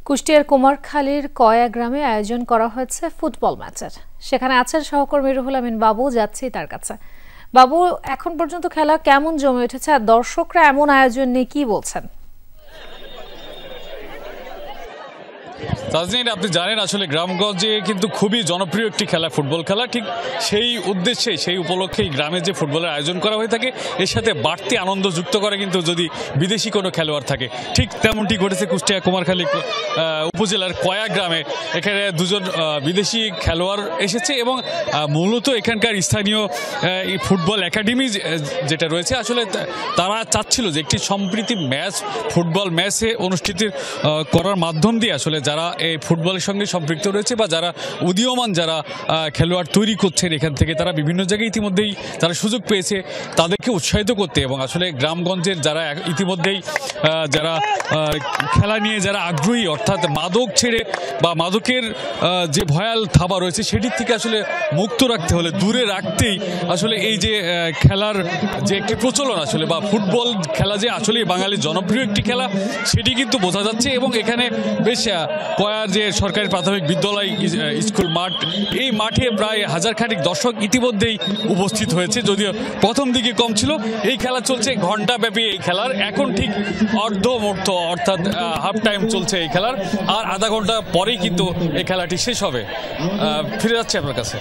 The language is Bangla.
কুষ্টিয়ার কুমারখালীর কয়া গ্রামে আয়োজন করা হয়েছে ফুটবল ম্যাচের। সেখানে আছেন সহকর্মী রুহুল আমিন বাবু। যাচ্ছি তার কাছে। বাবু, এখন পর্যন্ত খেলা কেমন জমে উঠেছে আর দর্শকরা এমন আয়োজন নিয়ে কি বলছেন? তাজনীন, আপনি জানেন আসলে গ্রামগঞ্জে কিন্তু খুবই জনপ্রিয় একটি খেলা ফুটবল খেলা। ঠিক সেই উদ্দেশ্যে সেই উপলক্ষেই গ্রামে যে ফুটবলের আয়োজন করা হয়ে থাকে এর সাথে বাড়তি আনন্দ যুক্ত করে কিন্তু যদি বিদেশি কোনো খেলোয়াড় থাকে। ঠিক তেমনটি ঘটেছে কুষ্টিয়া কুমারখালী উপজেলার কয়া গ্রামে। এখানে দুজন বিদেশি খেলোয়াড় এসেছে এবং মূলত এখানকার স্থানীয় ফুটবল একাডেমি যেটা রয়েছে আসলে তারা চাচ্ছিল যে একটি সম্প্রীতি ম্যাচ ফুটবল ম্যাচে অনুষ্ঠিত করার মাধ্যম দিয়ে আসলে যারা এই ফুটবলের সঙ্গে সম্পৃক্ত রয়েছে বা যারা উদীয়মান যারা খেলোয়াড় তৈরি করছেন এখান থেকে তারা বিভিন্ন জায়গায় ইতিমধ্যেই তারা সুযোগ পেয়েছে তাদেরকে উৎসাহিত করতে এবং আসলে গ্রামগঞ্জের যারা ইতিমধ্যেই যারা খেলা নিয়ে যারা আগ্রহী, অর্থাৎ মাদক ছেড়ে বা মাদকের যে ভয়াল থাবা রয়েছে সেটির থেকে আসলে মুক্ত রাখতে হলে দূরে রাখতেই আসলে এই যে খেলার যে একটি প্রচলন আসলে বা ফুটবল খেলা যে আসলে বাঙালির জনপ্রিয় একটি খেলা সেটি কিন্তু বোঝা যাচ্ছে। এবং এখানে বেশ কয়ার যে সরকারি প্রাথমিক বিদ্যালয় স্কুল মাঠ, এই মাঠে প্রায় হাজারখানেক দর্শক ইতিমধ্যেই উপস্থিত হয়েছে। যদিও প্রথম দিকে কম ছিল। এই খেলা চলছে ঘণ্টাব্যাপী। এই খেলার এখন ঠিক অর্ধমূর্ত অর্থাৎ হাফ টাইম চলছে এই খেলার, আর আধা ঘন্টা পরেই কিন্তু এই খেলাটি শেষ হবে। ফিরে যাচ্ছে আপনার কাছে।